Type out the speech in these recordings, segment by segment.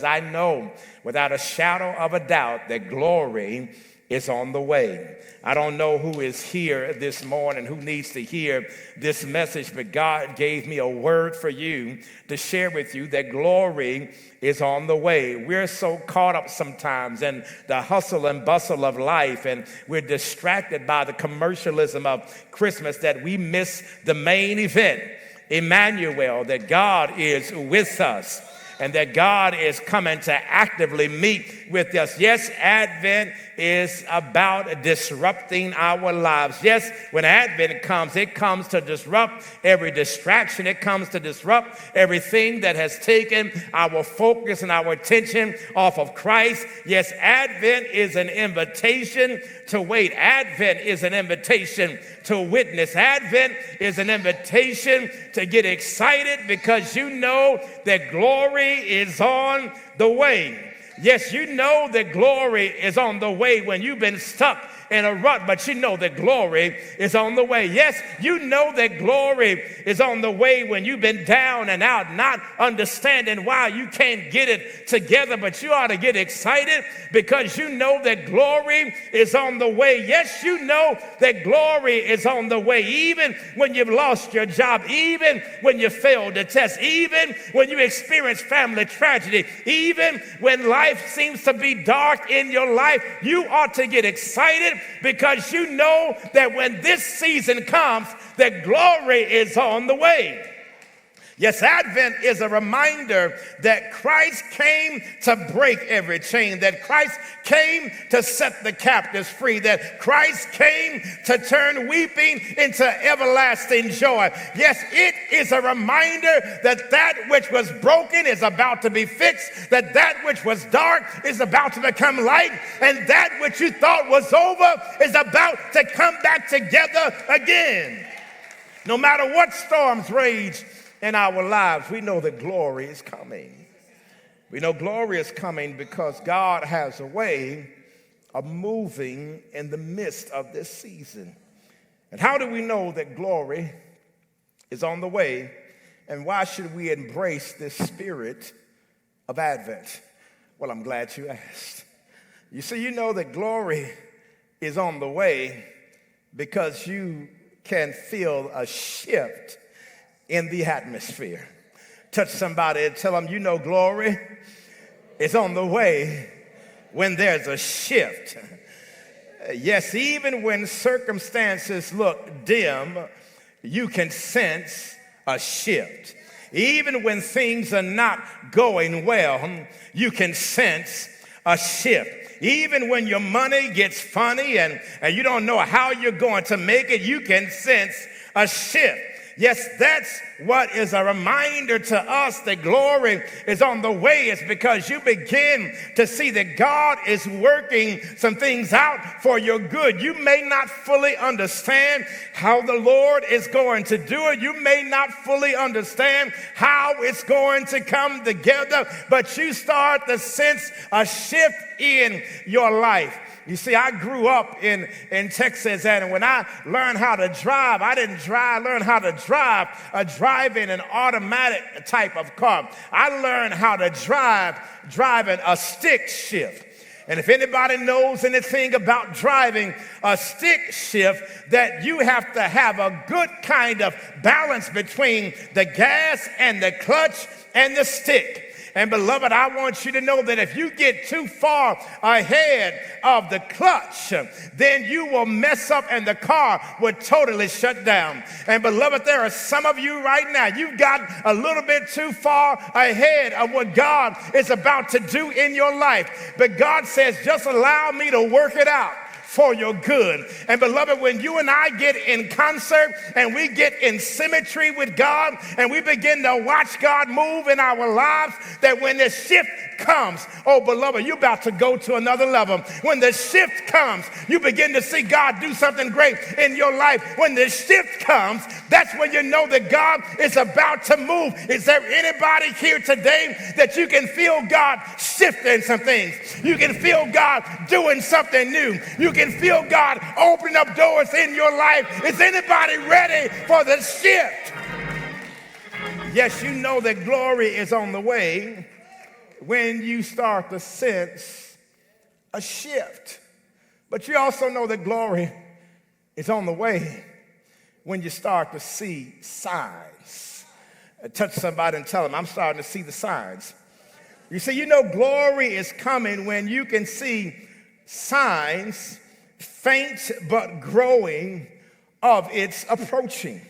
I know without a shadow of a doubt that glory is on the way. I don't know who is here this morning, who needs to hear this message, but God gave me a word for you to share with you that glory is on the way. We're so caught up sometimes in the hustle and bustle of life, and we're distracted by the commercialism of Christmas that we miss the main event, Emmanuel, that God is with us. And that God is coming to actively meet with us. Yes, Advent is about disrupting our lives. Yes, when Advent comes, it comes to disrupt every distraction. It comes to disrupt everything that has taken our focus and our attention off of Christ. Yes, Advent is an invitation to wait. Advent is an invitation to witness. Advent is an invitation to get excited because you know that glory is on the way. Yes, you know that glory is on the way when you've been stuck in a rut, but you know that glory is on the way. Yes, you know that glory is on the way when you've been down and out, not understanding why you can't get it together, but you ought to get excited because you know that glory is on the way. Yes, you know that glory is on the way, even when you've lost your job, even when you failed the test, even when you experience family tragedy, even when life seems to be dark in your life, you ought to get excited because you know that when this season comes, that glory is on the way. Yes, Advent is a reminder that Christ came to break every chain, that Christ came to set the captives free, that Christ came to turn weeping into everlasting joy. Yes, it is a reminder that that which was broken is about to be fixed, that that which was dark is about to become light, and that which you thought was over is about to come back together again. No matter what storms rage in our lives, we know that glory is coming. We know glory is coming because God has a way of moving in the midst of this season. And how do we know that glory is on the way? And why should we embrace this spirit of Advent? Well, I'm glad you asked. You see, you know that glory is on the way because you can feel a shift in the atmosphere. Touch somebody and tell them, you know, glory is on the way when there's a shift. Yes, even when circumstances look dim, you can sense a shift. Even when things are not going well, you can sense a shift. Even when your money gets funny and you don't know how you're going to make it, you can sense a shift. Yes, that's what is a reminder to us that glory is on the way. It's because you begin to see that God is working some things out for your good. You may not fully understand how the Lord is going to do it. You may not fully understand how it's going to come together, but you start to sense a shift in your life. You see, I grew up in Texas, and when I learned how to drive, I didn't learn how to driving an automatic type of car. I learned how to driving a stick shift. And if anybody knows anything about driving a stick shift, that you have to have a good kind of balance between the gas and the clutch and the stick. And beloved, I want you to know that if you get too far ahead of the clutch, then you will mess up and the car will totally shut down. And beloved, there are some of you right now, you've got a little bit too far ahead of what God is about to do in your life. But God says, just allow me to work it out for your good. And beloved, when you and I get in concert and we get in symmetry with God and we begin to watch God move in our lives, that when the shift comes, oh beloved, you're about to go to another level. When the shift comes, you begin to see God do something great in your life. When the shift comes, that's when you know that God is about to move. Is there anybody here today that you can feel God shifting some things? You can feel God doing something new. You can feel God opening up doors in your life. Is anybody ready for the shift? Yes, you know that glory is on the way when you start to sense a shift. But you also know that glory is on the way when you start to see signs. Touch somebody and tell them, I'm starting to see the signs. You see, you know glory is coming when you can see signs, faint but growing, of its approaching.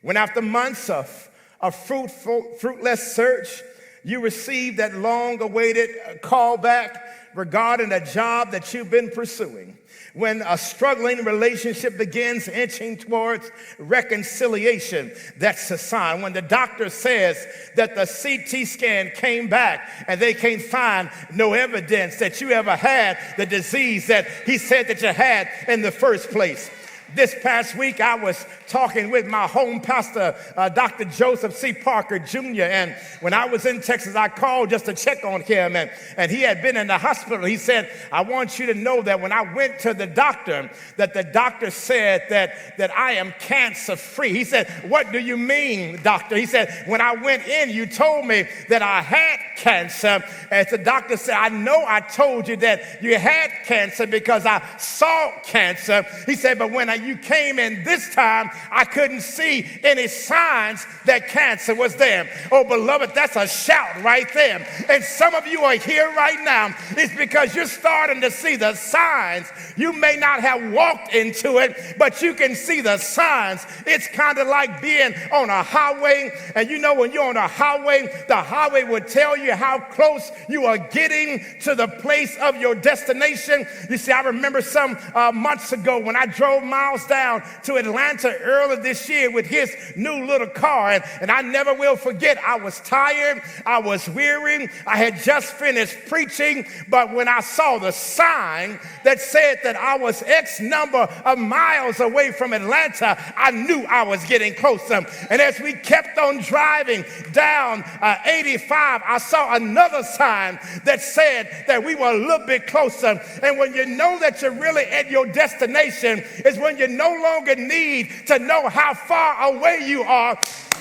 When after months of fruitless search, you receive that long-awaited call back regarding a job that you've been pursuing. When a struggling relationship begins inching towards reconciliation, that's a sign. When the doctor says that the CT scan came back and they can't find no evidence that you ever had the disease that he said that you had in the first place. This past week, I was talking with my home pastor, Dr. Joseph C. Parker Jr., and when I was in Texas, I called just to check on him, and he had been in the hospital. He said, I want you to know that when I went to the doctor, that the doctor said that I am cancer-free. He said, what do you mean, doctor? He said, when I went in, you told me that I had cancer. And the doctor said, I know I told you that you had cancer because I saw cancer. He said, but when you came in this time, I couldn't see any signs that cancer was there. Oh, beloved, that's a shout right there. And some of you are here right now. It's because you're starting to see the signs. You may not have walked into it, but you can see the signs. It's kind of like being on a highway. And you know, when you're on a highway, the highway will tell you how close you are getting to the place of your destination. You see, I remember some months ago when I drove miles down to Atlanta earlier this year with his new little car, and I never will forget. I was tired, I was weary, I had just finished preaching, but when I saw the sign that said that I was X number of miles away from Atlanta, I knew I was getting closer. And as we kept on driving down 85, I saw another sign that said that we were a little bit closer. And when you know that you're really at your destination is when you no longer need to know how far away you are,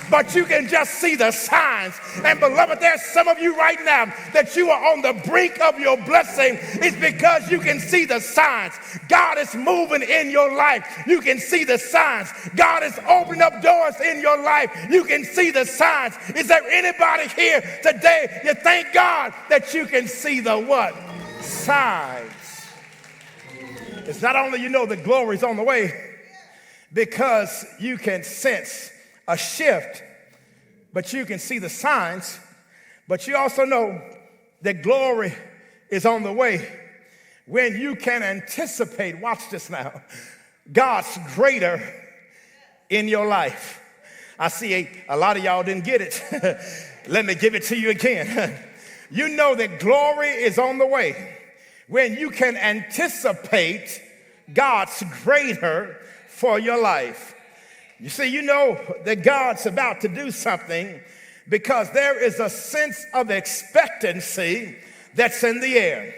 but you can just see the signs. And beloved, there's some of you right now that you are on the brink of your blessing. It's because you can see the signs. God is moving in your life. You can see the signs. God is opening up doors in your life. You can see the signs. Is there anybody here today? You thank God that you can see the what? Signs. It's not only you know the glory's on the way because you can sense a shift, but you can see the signs, but you also know that glory is on the way when you can anticipate, watch this now, God's greater in your life. I see a lot of y'all didn't get it. Let me give it to you again. You know that glory is on the way when you can anticipate God's greater for your life. You see, you know that God's about to do something because there is a sense of expectancy that's in the air.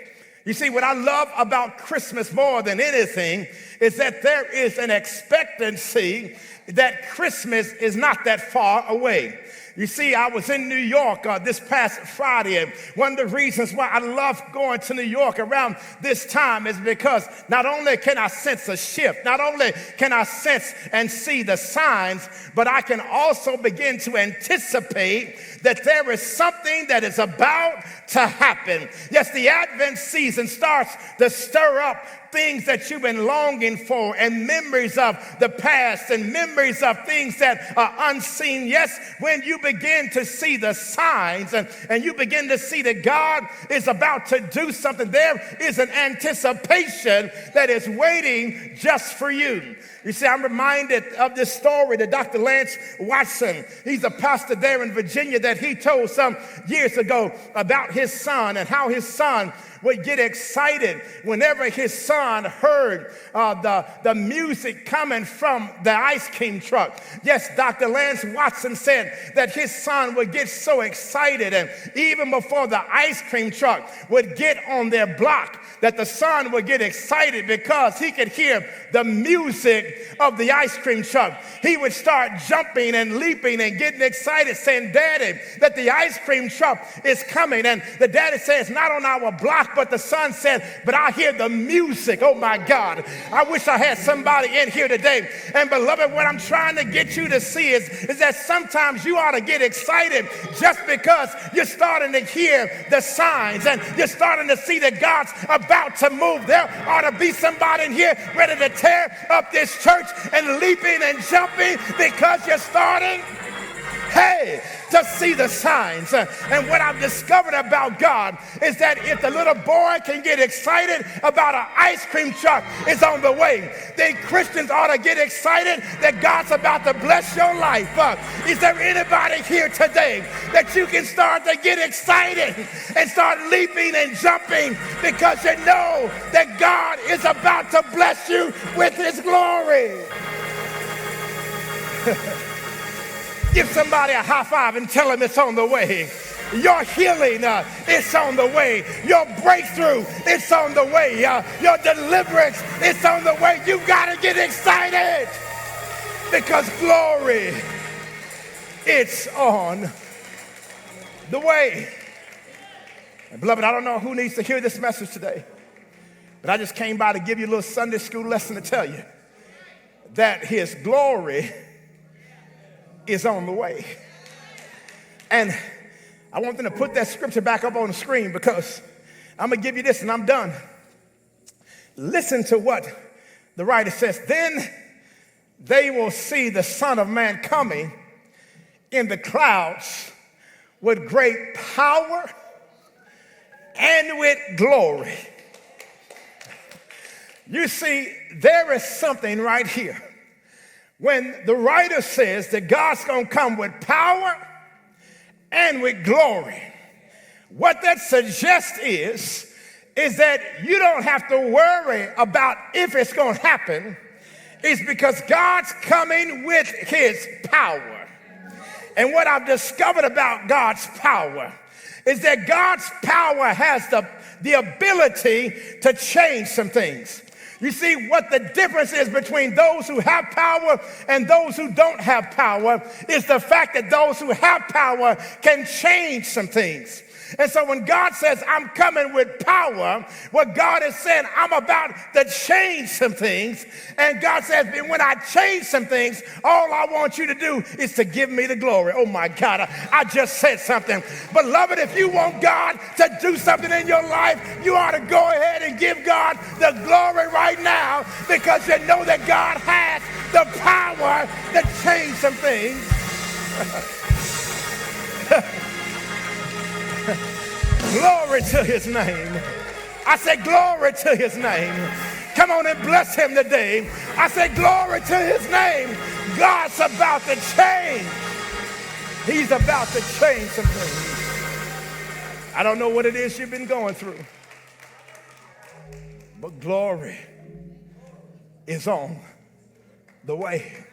You see, what I love about Christmas more than anything is that there is an expectancy that Christmas is not that far away. You see, I was in New York this past Friday, and one of the reasons why I love going to New York around this time is because not only can I sense a shift, not only can I sense and see the signs, but I can also begin to anticipate that there is something that is about to happen. Yes, the Advent season starts to stir up things that you've been longing for and memories of the past and memories of things that are unseen. Yes, when you begin to see the signs and you begin to see that God is about to do something, there is an anticipation that is waiting just for you. You see, I'm reminded of this story that Dr. Lance Watson, he's a pastor there in Virginia, that he told some years ago about his son and how his son would get excited whenever his son heard the music coming from the ice cream truck. Yes, Dr. Lance Watson said that his son would get so excited, and even before the ice cream truck would get on their block, that the son would get excited because he could hear the music of the ice cream truck, he would start jumping and leaping and getting excited, saying, Daddy, that the ice cream truck is coming. And the daddy says, not on our block, but the son said, but I hear the music. Oh my God. I wish I had somebody in here today. And beloved, what I'm trying to get you to see is that sometimes you ought to get excited just because you're starting to hear the signs and you're starting to see that God's about to move. There ought to be somebody in here ready to tear up this church and leaping and jumping because you're starting, hey, to see the signs. And what I've discovered about God is that if the little boy can get excited about an ice cream truck is on the way, then Christians ought to get excited that God's about to bless your life. Is there anybody here today that you can start to get excited and start leaping and jumping because you know that God is about to bless you with his glory? Give somebody a high five and tell them it's on the way. Your healing, it's on the way. Your breakthrough, it's on the way. Your deliverance, it's on the way. You got to get excited because glory, it's on the way. And beloved, I don't know who needs to hear this message today, but I just came by to give you a little Sunday school lesson to tell you that his glory is on the way. And I want them to put that scripture back up on the screen because I'm going to give you this and I'm done. Listen to what the writer says. Then they will see the Son of Man coming in the clouds with great power and with glory. You see, there is something right here. When the writer says that God's going to come with power and with glory, what that suggests is that you don't have to worry about if it's going to happen. It's because God's coming with his power. And what I've discovered about God's power is that God's power has the ability to change some things. You see, what the difference is between those who have power and those who don't have power is the fact that those who have power can change some things. And so when God says, I'm coming with power, what God is saying, I'm about to change some things. And God says, when I change some things, all I want you to do is to give me the glory. Oh my God, I just said something. Beloved, if you want God to do something in your life, you ought to go ahead and give God the glory right now because you know that God has the power to change some things. Glory to his name. I said glory to his name. Come on and bless him today. I said glory to his name. God's about to change. He's about to change some things. I don't know what it is you've been going through, but glory is on the way.